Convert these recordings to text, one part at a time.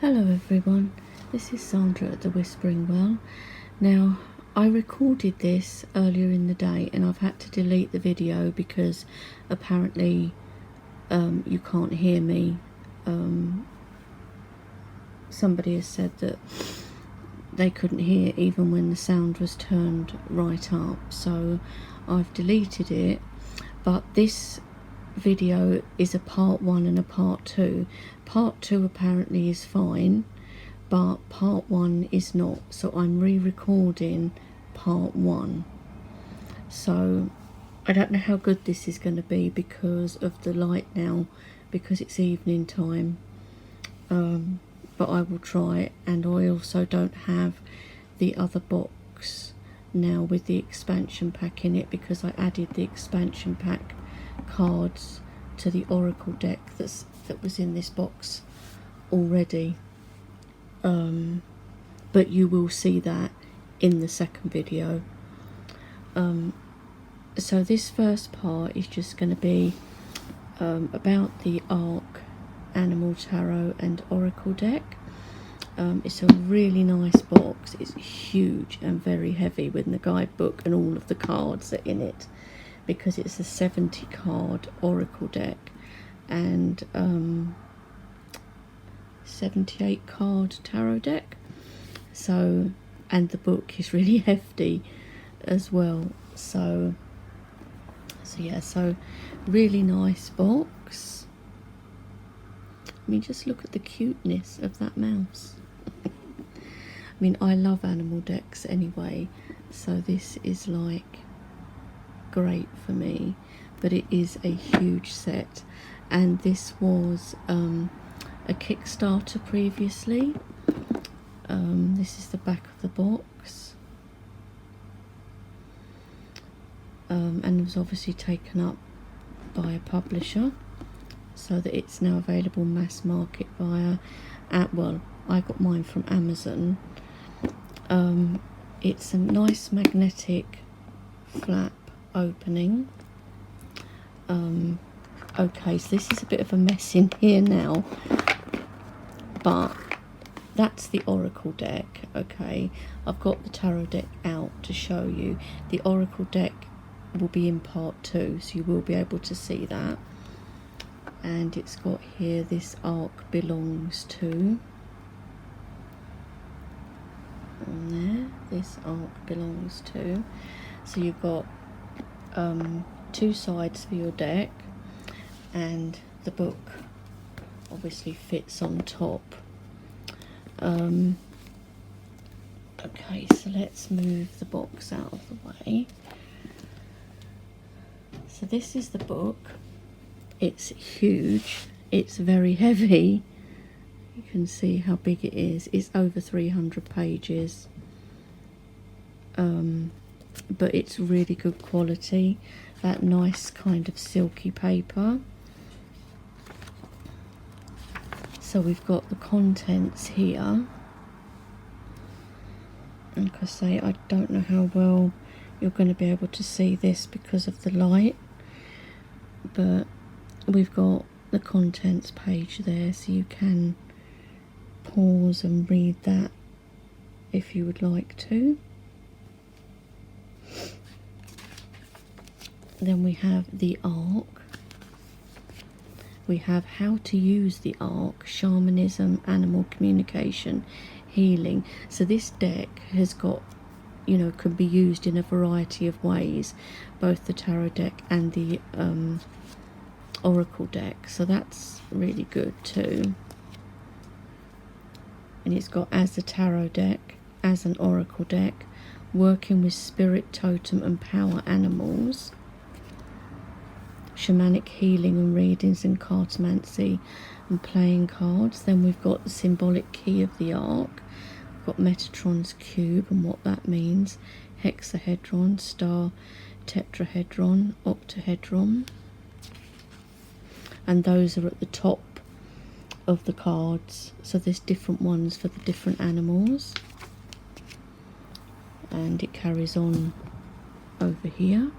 Hello everyone, this is Sandra at the Whispering Well. Now, I recorded this earlier in the day and I've had to delete the video because apparently you can't hear me. Somebody has said that they couldn't hear even when the sound was turned right up, so I've deleted it. But this video is a part 1 and a part 2. Part 2 apparently is fine, but part 1 is not, so I'm re-recording part 1. So I don't know how good this is going to be because of the light now, because it's evening time, but I will try it. And I also don't have the other box now with the expansion pack in it because I added the expansion pack cards to the oracle deck that was in this box already, but you will see that in the second video. So this first part is just going to be about the ARC Animal Tarot and Oracle deck. It's a really nice box. It's huge and very heavy with the guidebook and all of the cards that are in it, because it's a 70 card oracle deck and 78 card tarot deck. So, and the book is really hefty as well. So yeah, so really nice box. I mean, just look at the cuteness of that mouse. I mean, I love animal decks anyway, so this is like great for me. But it is a huge set, and this was a Kickstarter previously. This is the back of the box, and it was obviously taken up by a publisher, so that it's now available mass market via well, I got mine from Amazon. It's a nice magnetic flap opening. Okay, so this is a bit of a mess in here now, but that's the oracle deck. Okay, I've got the tarot deck out to show you. The oracle deck will be in part 2, so you will be able to see that. And it's got here, this arc belongs to, on there, this arc belongs to. So you've got 2 sides for your deck, and the book obviously fits on top. Okay, so let's move the box out of the way. So this is the book. It's huge, it's very heavy. You can see how big it is. It's over 300 pages, but it's really good quality. That nice kind of silky paper. So we've got the contents here. Like I say, I don't know how well you're going to be able to see this because of the light, but we've got the contents page there, so you can pause and read that if you would like to. Then we have the arc. We have how to use the arc, shamanism, animal communication, healing. So this deck has got, you know, can be used in a variety of ways, both the tarot deck and the oracle deck. So that's really good too. And it's got as a tarot deck, as an oracle deck, working with spirit, totem and power animals, shamanic healing and readings and cartomancy and playing cards. Then we've got the symbolic key of the arc. We've got Metatron's cube and what that means, hexahedron, star, tetrahedron, octahedron, and those are at the top of the cards. So there's different ones for the different animals, and it carries on over here.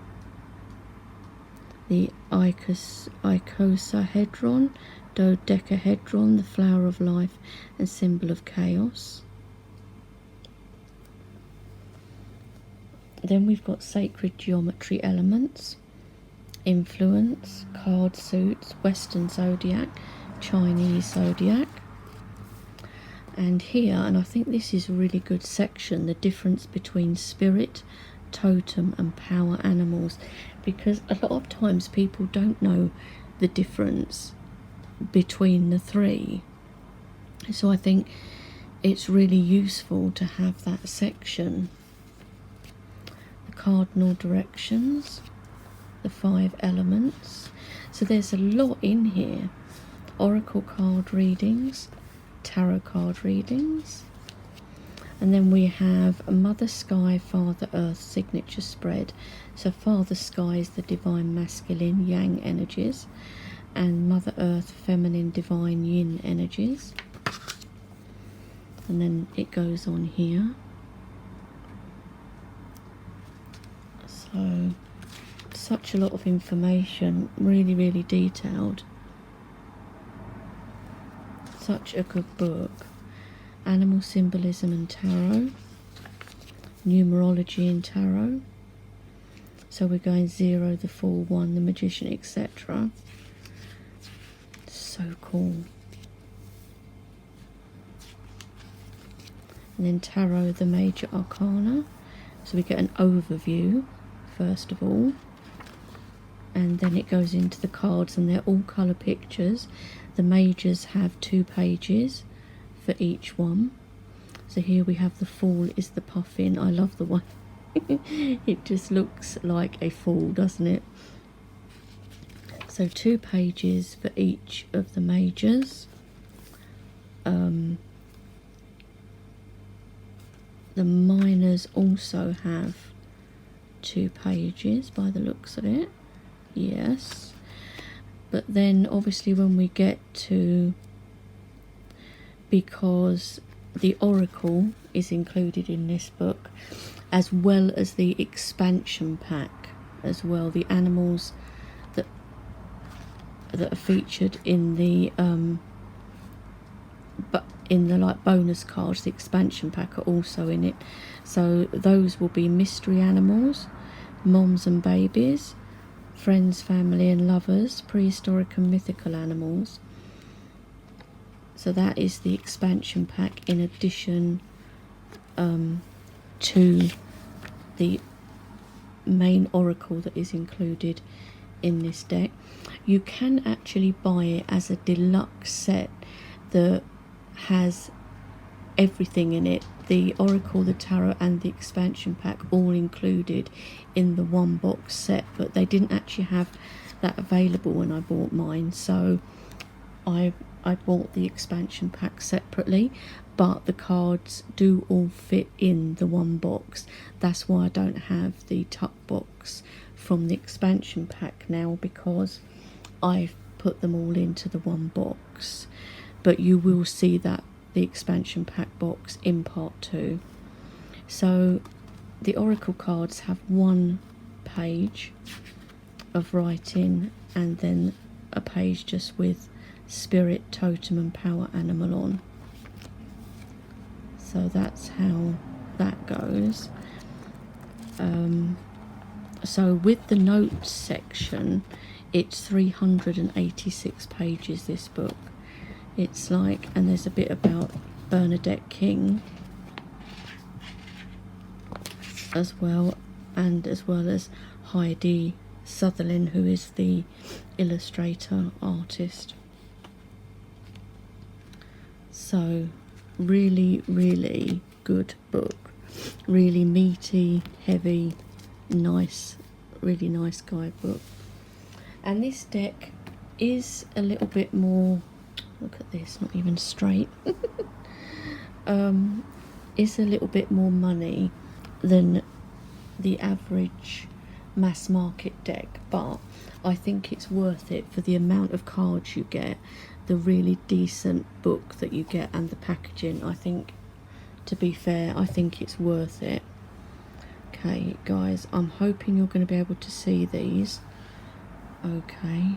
The icosahedron, dodecahedron, the flower of life and symbol of chaos. Then we've got sacred geometry elements, influence, card suits, Western zodiac, Chinese zodiac. And here, and I think this is a really good section, the difference between spirit, totem and power animals, because a lot of times people don't know the difference between the three. So I think it's really useful to have that section. The cardinal directions, the 5 elements. So there's a lot in here. Oracle card readings, tarot card readings, and then we have a Mother Sky, Father Earth signature spread. So Father Sky is the divine masculine yang energies, and Mother Earth feminine divine yin energies. And then it goes on here. So such a lot of information, really, really detailed. Such a good book. Animal symbolism and tarot, numerology in tarot. So we're going 0, the Fool, 1, the Magician, etc. So cool. And then tarot, the major arcana. So we get an overview first of all, and then it goes into the cards, and they're all colour pictures. The majors have 2 pages for each one. So here we have the Fool is the puffin. I love the one. It just looks like a fool, doesn't it? So 2 pages for each of the majors. The minors also have 2 pages by the looks of it. Yes. But then obviously when we get to, because the oracle is included in this book, as well as the expansion pack as well, the animals that are featured in the but in the like bonus cards, the expansion pack are also in it. So those will be mystery animals, moms and babies, friends, family and lovers, prehistoric and mythical animals. So that is the expansion pack, in addition to the main oracle that is included in this deck. You can actually buy it as a deluxe set that has everything in it, the oracle, the tarot and the expansion pack all included in the one box set, but they didn't actually have that available when I bought mine, so I bought the expansion pack separately, but the cards do all fit in the one box. That's why I don't have the tuck box from the expansion pack now, because I've put them all into the one box. But you will see that the expansion pack box in part 2. So the oracle cards have 1 page of writing, and then a page just with spirit, totem and power animal on. So that's how that goes. So with the notes section, it's 386 pages, this book. It's like, and there's a bit about Bernadette King as well, and as well as Heidi Sutherland, who is the illustrator artist. So really, really good book. Really meaty, heavy, nice, really nice guidebook. And this deck is a little bit more, look at this, not even straight. It's a little bit more money than the average mass market deck, but I think it's worth it for the amount of cards you get, the really decent book that you get, and the packaging. I think, to be fair, I think it's worth it. Okay guys, I'm hoping you're going to be able to see these. Okay,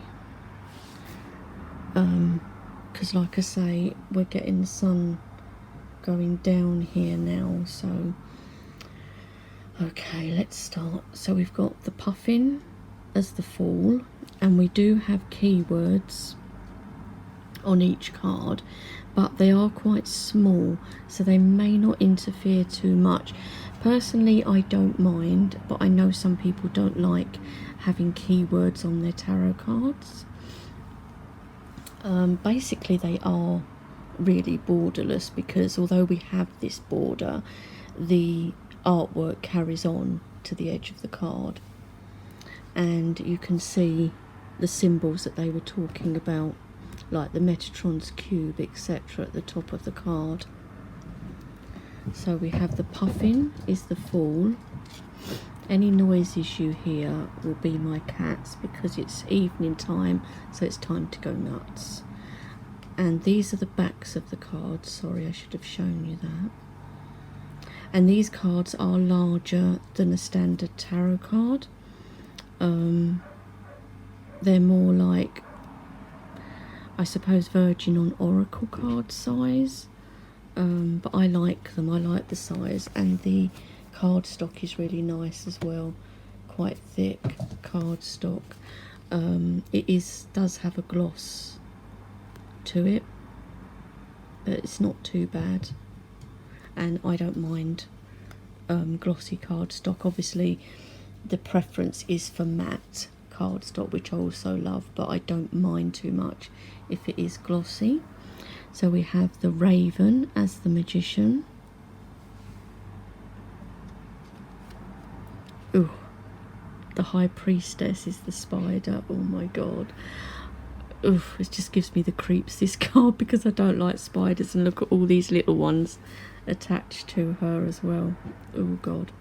because like I say, we're getting the sun going down here now. So okay, let's start. So we've got the puffin as the fall, and we do have keywords on each card, but they are quite small, so they may not interfere too much. Personally, I don't mind, but I know some people don't like having keywords on their tarot cards. Basically, they are really borderless, because although we have this border, the artwork carries on to the edge of the card, and you can see the symbols that they were talking about, like the Metatron's cube, etc., at the top of the card. So we have the puffin is the fall. Any noises you hear will be my cats, because it's evening time, so it's time to go nuts. And these are the backs of the cards. Sorry, I should have shown you that. And these cards are larger than a standard tarot card. They're more like, I suppose, Virgin on Oracle card size. But I like them, I like the size, and the cardstock is really nice as well. Quite thick cardstock. It does have a gloss to it, but it's not too bad, and I don't mind glossy cardstock. Obviously the preference is for matte cardstock, which I also love, but I don't mind too much if it is glossy. So we have the raven as the magician. Ooh, the high priestess is the spider. Oh my god. Oof, it just gives me the creeps, this card, because I don't like spiders, and look at all these little ones attached to her as well. Oh god.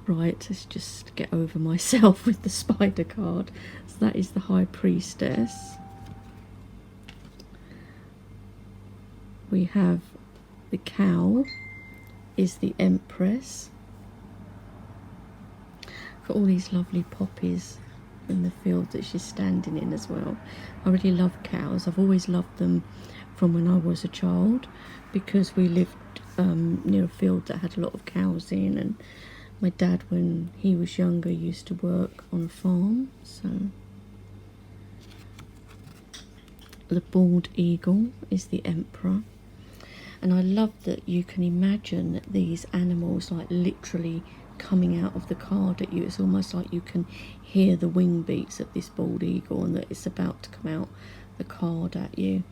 Right, let's just get over myself with the spider card. So that is the high priestess. We have the cow is the empress. Got all these lovely poppies in the field that she's standing in as well. I really love cows. I've always loved them from when I was a child, because we lived near a field that had a lot of cows in, and my dad, when he was younger, used to work on a farm. So the bald eagle is the emperor. And I love that you can imagine these animals like literally coming out of the card at you. It's almost like you can hear the wing beats of this bald eagle, and that it's about to come out the card at you.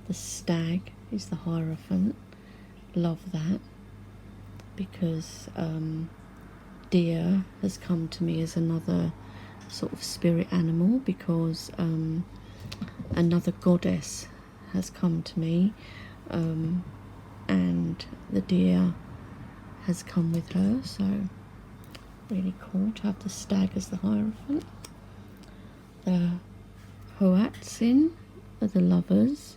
The stag is the hierophant. Love that, because deer has come to me as another sort of spirit animal, because another goddess has come to me, and the deer has come with her. So really cool to have the stag as the hierophant. The hoatzin are the lovers.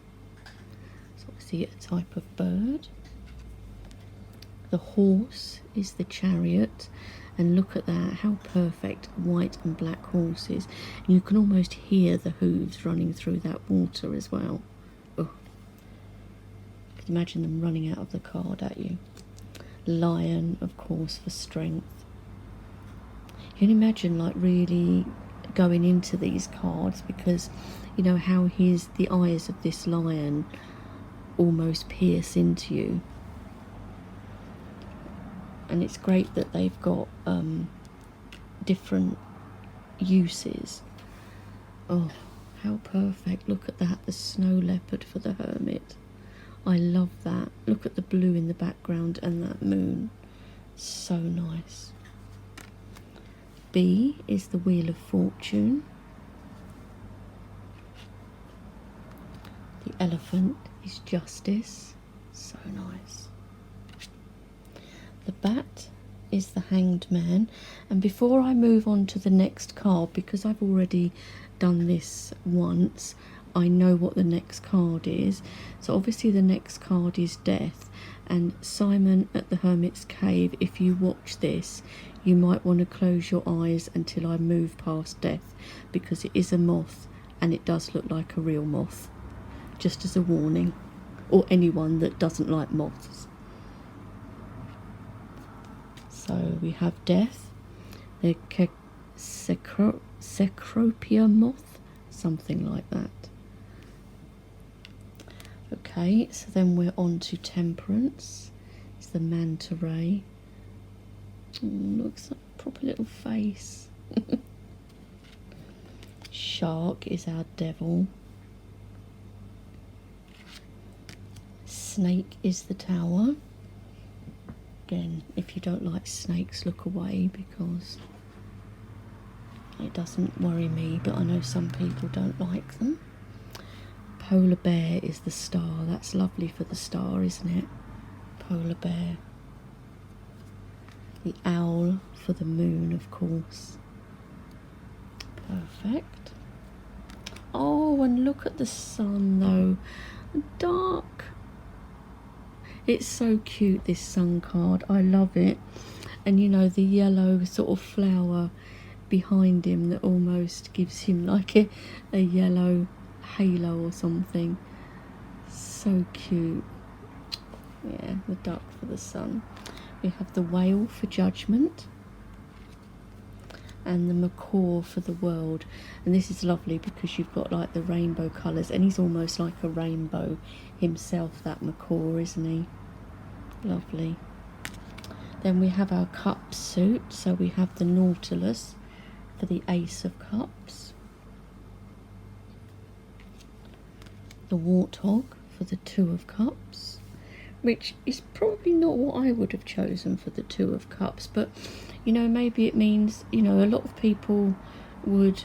It's obviously a type of bird. The horse is the chariot, and look at that, how perfect white and black horses. And you can almost hear the hooves running through that water as well. Oh, you can imagine them running out of the card at you. Lion, of course, for strength. You can imagine like really going into these cards, because you know how the eyes of this lion almost pierce into you. And it's great that they've got different uses. Oh, how perfect. Look at that, the snow leopard for the hermit. I love that. Look at the blue in the background and that moon. So nice. B is the Wheel of Fortune. The elephant is Justice. So nice. The bat is the Hanged Man. And before I move on to the next card, because I've already done this once, I know what the next card is. So obviously the next card is Death. And Simon at the Hermit's Cave, if you watch this, you might want to close your eyes until I move past Death, because it is a moth and it does look like a real moth, just as a warning, or anyone that doesn't like moths. So we have death, the Cecropia moth, something like that. Okay, so then we're on to temperance. It's the manta ray. Oh, looks like a proper little face. Shark is our devil. Snake is the tower. Again, if you don't like snakes, look away, because it doesn't worry me, but I know some people don't like them. Polar bear is the star. That's lovely for the star, isn't it? Polar bear. The owl for the moon, of course. Perfect. Oh, and look at the sun though. Dark. It's so cute, this sun card. I love it. And you know, the yellow sort of flower behind him that almost gives him like a yellow halo or something. So cute. Yeah, the duck for the sun. We have the whale for judgment, and the macaw for the world. And this is lovely because you've got like the rainbow colours, and he's almost like a rainbow himself, that macaw, isn't he? Lovely. Then we have our cup suit. So we have the Nautilus for the Ace of Cups, the Warthog for the Two of Cups, which is probably not what I would have chosen for the Two of Cups, but you know, maybe it means, you know, a lot of people would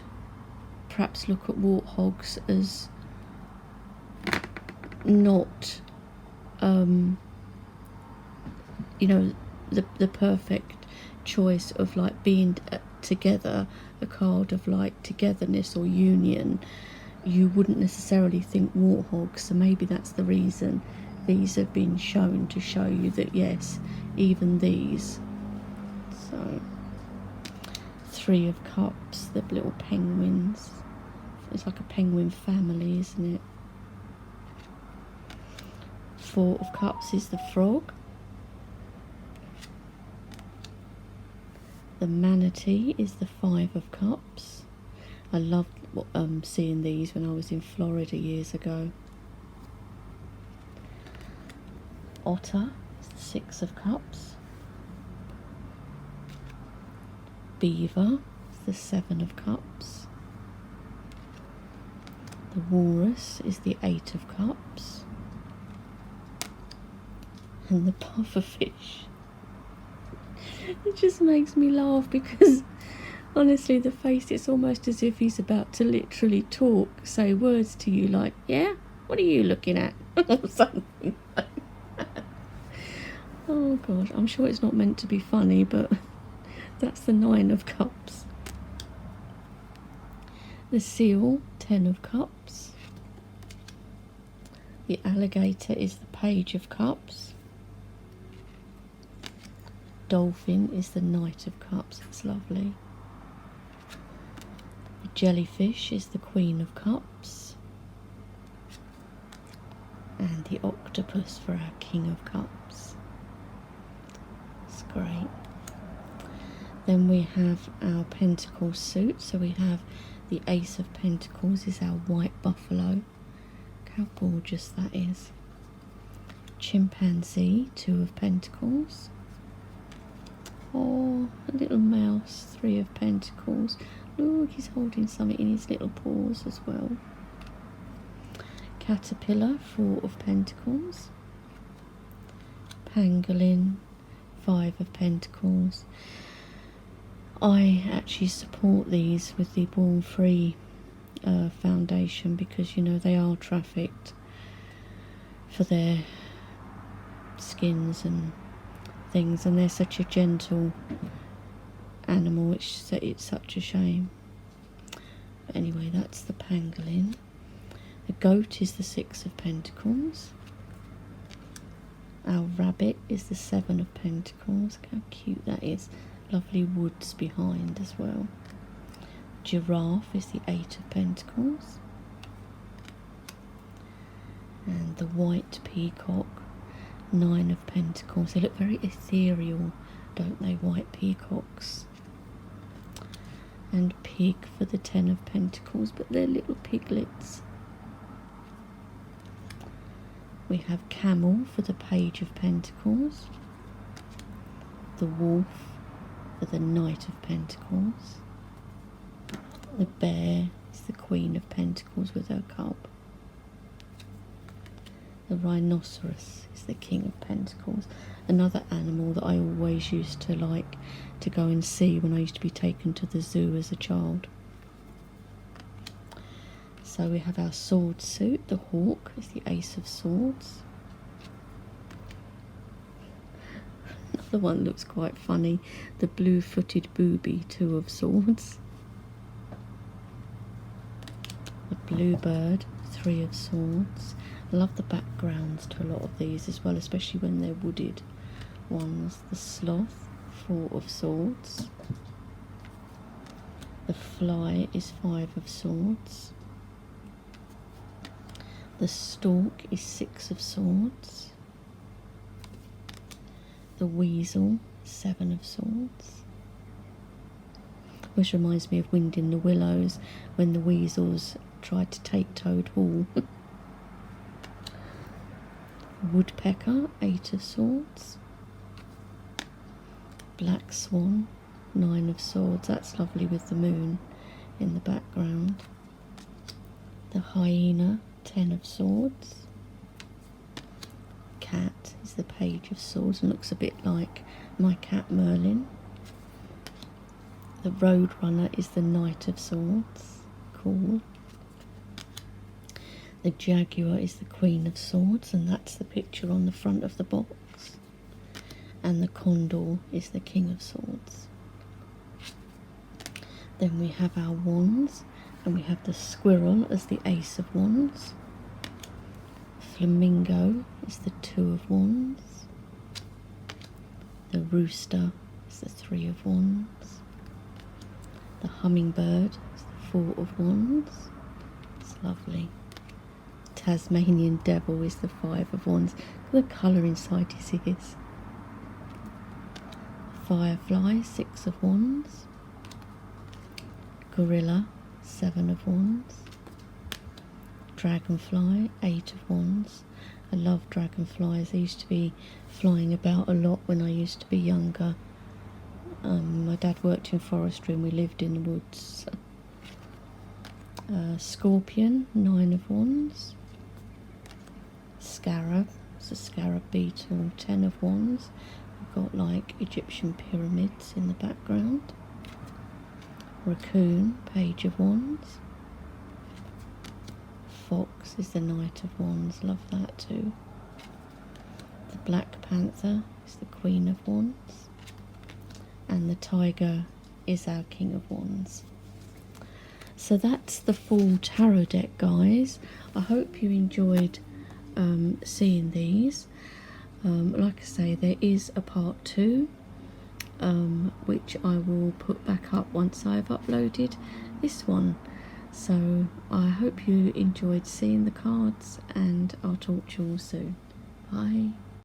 perhaps look at warthogs as not you know, the perfect choice of like being together, a card of like togetherness or union. You wouldn't necessarily think warthogs, so maybe that's the reason these have been shown, to show you that yes, even these. So Three of Cups, the little penguins. It's like a penguin family, isn't it? Four of Cups is the frog. The manatee is the Five of Cups. I loved seeing these when I was in Florida years ago. Otter is the Six of Cups. Beaver is the Seven of Cups. The walrus is the Eight of Cups. And the pufferfish. It just makes me laugh because honestly the face, it's almost as if he's about to literally talk, say words to you like, yeah, what are you looking at? Or something like that. Oh gosh, I'm sure it's not meant to be funny, but that's the Nine of Cups. The seal, 10 of Cups. The alligator is the Page of Cups. Dolphin is the Knight of Cups. It's lovely. The jellyfish is the Queen of Cups. And the octopus for our King of Cups. It's great. Then we have our pentacle suit. So we have the Ace of Pentacles is our white buffalo. Look how gorgeous that is. Chimpanzee, Two of Pentacles. Oh, a little mouse, Three of Pentacles. Look, he's holding something in his little paws as well. Caterpillar, Four of Pentacles. Pangolin, Five of Pentacles. I actually support these with the Born Free Foundation because, you know, they are trafficked for their skins and things, and they're such a gentle animal. It's such a shame. But anyway, that's the pangolin. The goat is the Six of Pentacles. Our rabbit is the Seven of Pentacles. Look how cute that is. Lovely woods behind as well. Giraffe is the Eight of Pentacles. And the white peacock, 9 of pentacles. They look very ethereal, don't they, white peacocks? And pig for the 10 of pentacles, but they're little piglets. We have camel for the page of pentacles. The wolf for the knight of pentacles. The bear is the queen of pentacles with her cub. The rhinoceros is the king of pentacles. Another animal that I always used to like to go and see when I used to be taken to the zoo as a child. So we have our sword suit. The hawk is the ace of swords. Another one looks quite funny. The blue-footed booby, 2 of swords. The bluebird, 3 of swords. I love the backgrounds to a lot of these as well, especially when they're wooded ones. The sloth, 4 of swords. The fly is 5 of swords. The stork is 6 of swords. The weasel, 7 of swords. Which reminds me of Wind in the Willows, when the weasels tried to take Toad Hall. Woodpecker, 8 of swords. Black swan, 9 of swords. That's lovely with the moon in the background. The hyena, 10 of swords. Cat is the page of swords and looks a bit like my cat Merlin. The roadrunner is the knight of swords. Cool. The jaguar is the queen of swords, and that's the picture on the front of the box. And the condor is the king of swords. Then we have our wands, and we have the squirrel as the ace of wands. Flamingo is the 2 of wands. The rooster is the 3 of wands. The hummingbird is the 4 of wands. It's lovely. Tasmanian devil is the 5 of wands. Look at the colour inside his ears. Firefly, 6 of wands. Gorilla, 7 of wands. Dragonfly, 8 of wands. I love dragonflies. They used to be flying about a lot when I used to be younger. My dad worked in forestry and we lived in the woods. Scorpion, 9 of wands. Scarab, it's a scarab beetle, 10 of wands. We've got like Egyptian pyramids in the background. Raccoon, page of wands. Fox is the knight of wands, love that too. The black panther is the queen of wands. And the tiger is our king of wands. So that's the full tarot deck, guys. I hope you enjoyed seeing these. Like I say, there is a part 2 which I will put back up once I've uploaded this one. So I hope you enjoyed seeing the cards, and I'll talk to you all soon. Bye.